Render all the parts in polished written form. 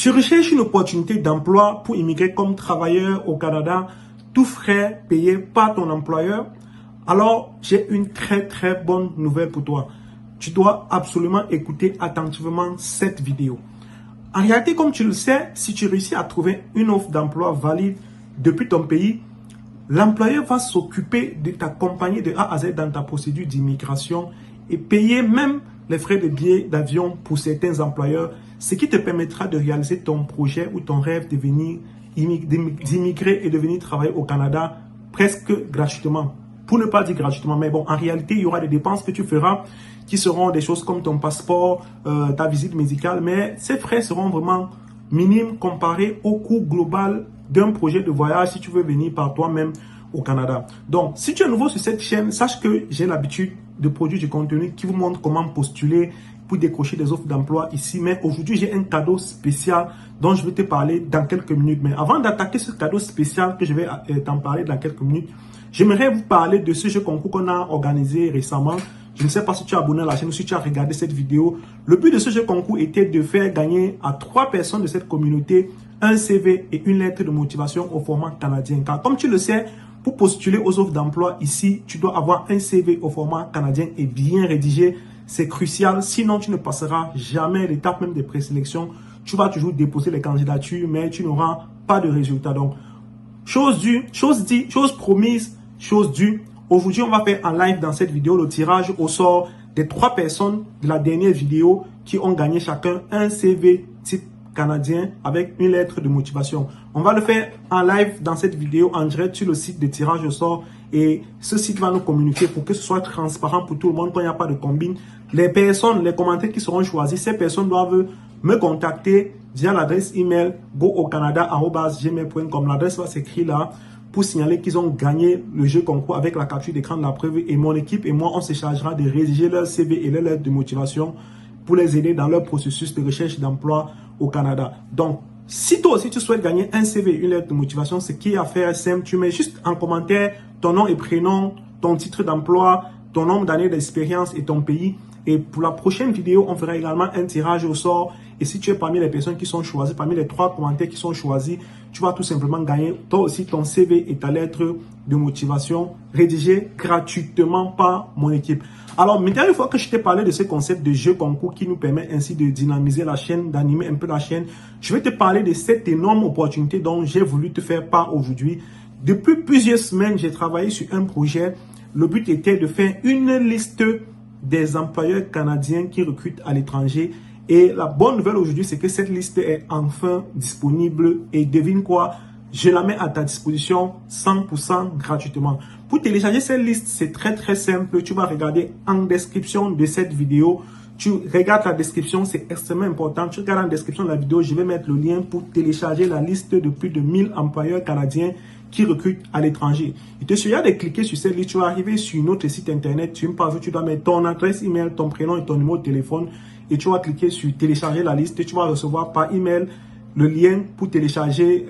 Tu recherches une opportunité d'emploi pour immigrer comme travailleur au Canada, tout frais payés par ton employeur? Alors, j'ai une très bonne nouvelle pour toi. Tu dois absolument écouter attentivement cette vidéo. En réalité, comme tu le sais, si tu réussis à trouver une offre d'emploi valide depuis ton pays, l'employeur va s'occuper de t'accompagner de A à Z dans ta procédure d'immigration et payer même les frais de billets d'avion pour certains employeurs, ce qui te permettra de réaliser ton projet ou ton rêve de venir d'immigrer et de venir travailler au Canada presque gratuitement. Pour ne pas dire gratuitement, mais bon, en réalité, il y aura des dépenses que tu feras qui seront des choses comme ton passeport, ta visite médicale, mais ces frais seront vraiment minimes comparés au coût global d'un projet de voyage si tu veux venir par toi-même au Canada. Donc, si tu es nouveau sur cette chaîne, sache que j'ai l'habitude de produire du contenu qui vous montre comment postuler pour décrocher des offres d'emploi ici. Mais aujourd'hui, j'ai un cadeau spécial dont je vais te parler dans quelques minutes. Mais avant d'attaquer ce cadeau spécial que je vais t'en parler dans quelques minutes, j'aimerais vous parler de ce jeu concours qu'on a organisé récemment. Je ne sais pas si tu es abonné à la chaîne ou si tu as regardé cette vidéo. Le but de ce jeu concours était de faire gagner à 3 personnes de cette communauté un CV et une lettre de motivation au format canadien. Car comme tu le sais, pour postuler aux offres d'emploi ici, tu dois avoir un CV au format canadien et bien rédigé. C'est crucial, sinon tu ne passeras jamais l'étape même des présélections. Tu vas toujours déposer les candidatures, mais tu n'auras pas de résultat. Donc, chose due, chose dit, chose promise, chose due. Aujourd'hui, on va faire en live dans cette vidéo le tirage au sort des 3 personnes de la dernière vidéo qui ont gagné chacun un CV type canadien avec une lettre de motivation. On va le faire en live dans cette vidéo en direct sur le site de tirage au sort et ce site va nous communiquer pour que ce soit transparent pour tout le monde quand il n'y a pas de combine. Les personnes, les commentaires qui seront choisis, ces personnes doivent me contacter via l'adresse email goocanada@gmail.com. L'adresse va s'écrire là pour signaler qu'ils ont gagné le jeu concours avec la capture d'écran de la preuve et mon équipe et moi on se chargera de rédiger leur CV et leur lettre de motivation pour les aider dans leur processus de recherche d'emploi au Canada. Donc, si toi aussi tu souhaites gagner un CV et une lettre de motivation, ce qui est à faire simple, tu mets juste en commentaire ton nom et prénom, ton titre d'emploi, ton nombre d'années d'expérience et ton pays. Et pour la prochaine vidéo, on fera également un tirage au sort. Et si tu es parmi les personnes qui sont choisies, parmi les 3 commentaires qui sont choisis, tu vas tout simplement gagner toi aussi ton CV et ta lettre de motivation rédigée gratuitement par mon équipe. Alors maintenant, une fois que je t'ai parlé de ce concept de jeu concours qui nous permet ainsi de dynamiser la chaîne, d'animer un peu la chaîne, je vais te parler de cette énorme opportunité dont j'ai voulu te faire part aujourd'hui. Depuis plusieurs semaines, j'ai travaillé sur un projet. Le but était de faire une liste des employeurs canadiens qui recrutent à l'étranger. Et la bonne nouvelle aujourd'hui, c'est que cette liste est enfin disponible. Et devine quoi? Je la mets à ta disposition 100% gratuitement. Pour télécharger cette liste, c'est très simple. Tu vas regarder en description de cette vidéo. Tu regardes la description, c'est extrêmement important. Tu regardes en description de la vidéo, je vais mettre le lien pour télécharger la liste de plus de 1000 employeurs canadiens qui recrutent à l'étranger. Il te suffira de cliquer sur cette liste, tu vas arriver sur notre site internet, sur une page où tu dois mettre ton adresse email, ton prénom et ton numéro de téléphone et tu vas cliquer sur télécharger la liste et tu vas recevoir par email le lien pour télécharger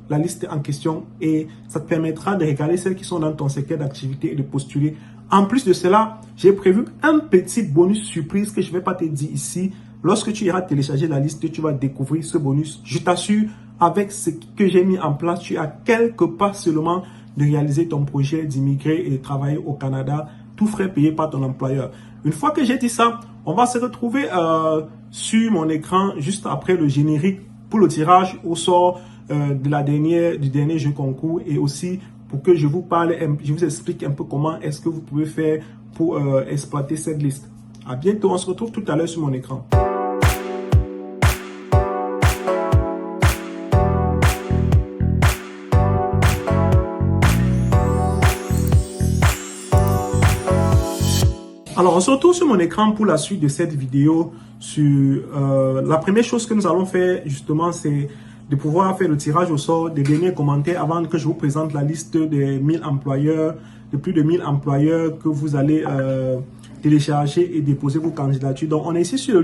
la liste en question et ça te permettra de regarder celles qui sont dans ton secteur d'activité et de postuler. En plus de cela, j'ai prévu un petit bonus surprise que je ne vais pas te dire ici. Lorsque tu iras télécharger la liste, tu vas découvrir ce bonus. Je t'assure, avec ce que j'ai mis en place, tu as quelques pas seulement de réaliser ton projet d'immigrer et de travailler au Canada, tout frais payé par ton employeur. Une fois que j'ai dit ça, on va se retrouver sur mon écran juste après le générique pour le tirage au sort du dernier jeu concours et aussi pour que je vous parle, je vous explique un peu comment est-ce que vous pouvez faire pour exploiter cette liste. À bientôt, on se retrouve tout à l'heure sur mon écran. Alors, on se retrouve sur mon écran pour la suite de cette vidéo. La première chose que nous allons faire, justement, c'est de pouvoir faire le tirage au sort des derniers commentaires avant que je vous présente la liste des 1000 employeurs, de plus de 1000 employeurs que vous allez télécharger et déposer vos candidatures. Donc, on est ici sur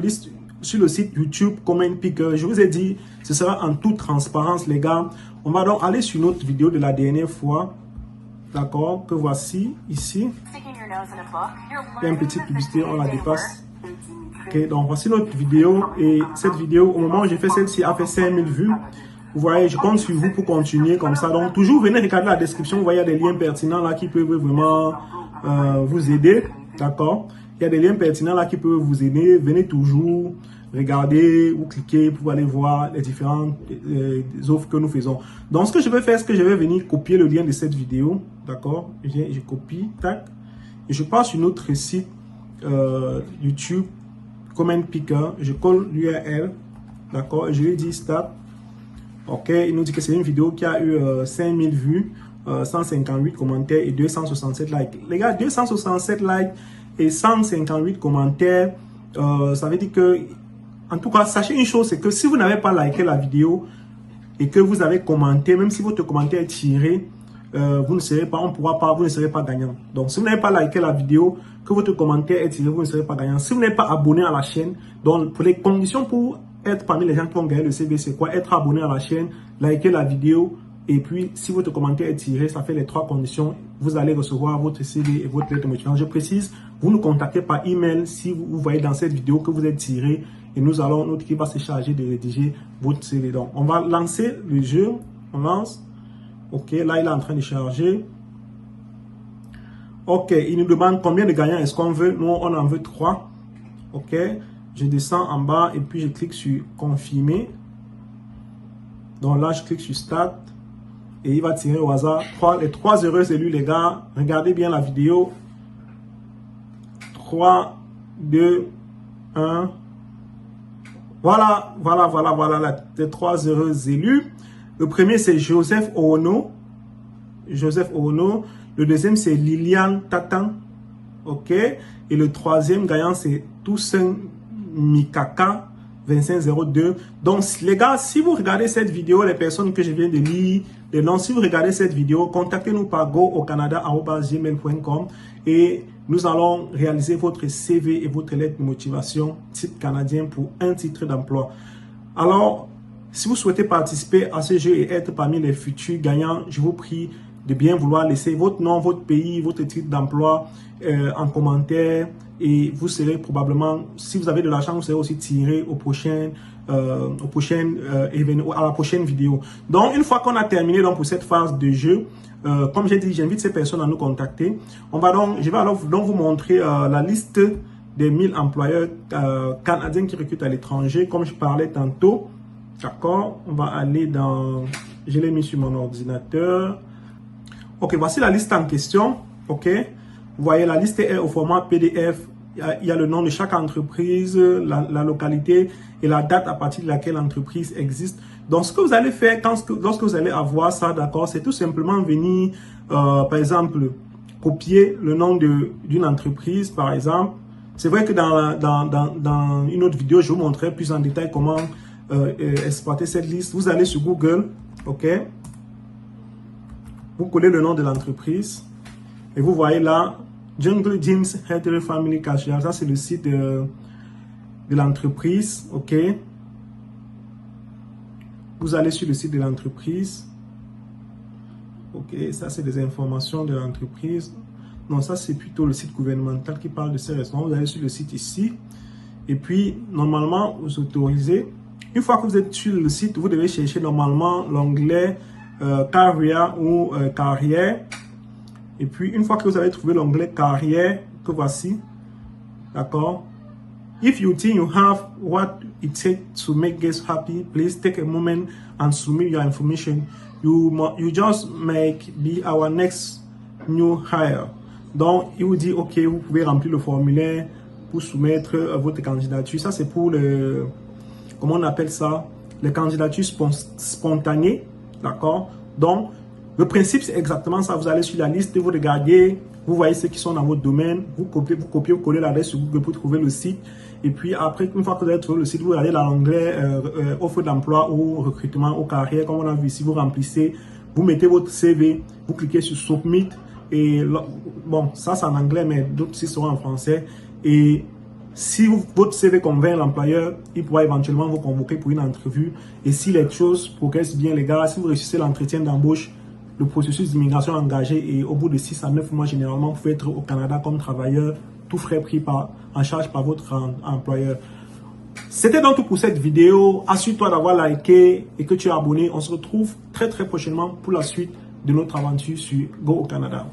le site YouTube Comment Picker. Je vous ai dit, ce sera en toute transparence, les gars. On va donc aller sur notre vidéo de la dernière fois. D'accord, que voici ici. Il y a une petite publicité, on la dépasse. Ok, donc voici notre vidéo. Et cette vidéo, au moment où j'ai fait celle-ci, a fait 5000 vues. Vous voyez, je compte sur vous pour continuer comme ça. Donc, toujours venez regarder la description. Vous voyez, il y a des liens pertinents là qui peuvent vraiment vous aider. D'accord? Il y a des liens pertinents là qui peuvent vous aider. Venez toujours regarder ou cliquer pour aller voir les différentes offres que nous faisons. Donc, ce que je vais faire, c'est que je vais venir copier le lien de cette vidéo. D'accord? Je copie, tac. Et je pars sur notre site YouTube, Comment Picker. Je colle l'URL. D'accord? Et je lui dis start. Ok, il nous dit que c'est une vidéo qui a eu 5000 vues, 158 commentaires et 267 likes. Les gars, 267 likes et 158 commentaires, ça veut dire que, en tout cas, sachez une chose, c'est que si vous n'avez pas liké la vidéo et que vous avez commenté, même si votre commentaire est tiré, vous ne serez pas, vous ne serez pas gagnant. Donc, si vous n'avez pas liké la vidéo, que votre commentaire est tiré, vous ne serez pas gagnant. Si vous n'êtes pas abonné à la chaîne, donc pour les conditions pour être parmi les gens qui vont gagner le CV, c'est quoi? Être abonné à la chaîne, liker la vidéo, et puis si votre commentaire est tiré, ça fait les 3 conditions. Vous allez recevoir votre CV et votre lettre motivante. Je précise, vous nous contactez par email si vous voyez dans cette vidéo que vous êtes tiré, et notre équipe va se charger de rédiger votre CV. Donc, on va lancer le jeu. On lance. Ok, là, il est en train de charger. Ok, il nous demande combien de gagnants est-ce qu'on veut. Nous, on en veut 3. Ok. Je descends en bas et puis je clique sur confirmer. Donc là, je clique sur start et il va tirer au hasard les 3 heureux élus, les gars. Regardez bien la vidéo. 3, 2, 1. Voilà les 3 heureux élus. Le premier, c'est Joseph Ono. Le deuxième, c'est Liliane Tatan. Ok. Et le troisième gagnant, c'est Toussaint Mikaka 2502. Donc les gars, si vous regardez cette vidéo, les personnes que je viens de lire, les noms, si vous regardez cette vidéo, contactez-nous par go-au-canada@gmail.com et nous allons réaliser votre CV et votre lettre de motivation type canadien pour un titre d'emploi. Alors, si vous souhaitez participer à ce jeu et être parmi les futurs gagnants, je vous prie de bien vouloir laisser votre nom, votre pays, votre titre d'emploi en commentaire. Et vous serez probablement, si vous avez de l'argent, vous serez aussi tiré à la prochaine vidéo. Donc, une fois qu'on a terminé donc, pour cette phase de jeu, comme j'ai dit, j'invite ces personnes à nous contacter. Je vais alors donc vous montrer la liste des 1000 employeurs canadiens qui recrutent à l'étranger, comme je parlais tantôt. D'accord? On va aller dans... Je l'ai mis sur mon ordinateur. Ok, voici la liste en question. Ok? Vous voyez, la liste est au format PDF. Il y a le nom de chaque entreprise, la localité et la date à partir de laquelle l'entreprise existe. Donc, ce que vous allez faire lorsque vous allez avoir ça, d'accord, c'est tout simplement venir, par exemple, copier le nom d'une entreprise, par exemple. C'est vrai que dans une autre vidéo, je vous montrerai plus en détail comment exploiter cette liste. Vous allez sur Google, ok? Vous collez le nom de l'entreprise et vous voyez là, Jungle Jeans Hair Family Casual. Ça, c'est le site de l'entreprise, ok? Vous allez sur le site de l'entreprise. Ok, ça, c'est des informations de l'entreprise. Non, ça, c'est plutôt le site gouvernemental qui parle de ces restaurants. Vous allez sur le site ici. Et puis, normalement, vous autorisez. Une fois que vous êtes sur le site, vous devez chercher normalement l'onglet carrière ou carrière. Et puis, une fois que vous avez trouvé l'onglet carrière, que voici, d'accord? If you think you have what it takes to make guests happy, please take a moment and submit your information. You just make be our next new hire. Donc, il vous dit, OK, vous pouvez remplir le formulaire pour soumettre votre candidature. Ça, c'est pour le, comment on appelle ça? Les candidatures spontanées, d'accord? Donc, le principe, c'est exactement ça. Vous allez sur la liste, vous regardez, vous voyez ceux qui sont dans votre domaine, vous copiez, vous collez l'adresse sur Google pour trouver le site. Et puis après, une fois que vous avez trouvé le site, vous allez dans l'onglet offre d'emploi ou recrutement ou carrière, comme on a vu ici, vous remplissez, vous mettez votre CV, vous cliquez sur Submit. Et bon, ça c'est en anglais, mais d'autres sites seront en français. Et si votre CV convainc l'employeur, il pourra éventuellement vous convoquer pour une entrevue. Et si les choses progressent bien, les gars, si vous réussissez l'entretien d'embauche, le processus d'immigration engagé et au bout de 6 à 9 mois, généralement, vous pouvez être au Canada comme travailleur tout frais pris en charge par votre employeur. C'était donc tout pour cette vidéo. Assure-toi d'avoir liké et que tu es abonné. On se retrouve très prochainement pour la suite de notre aventure sur Go au Canada.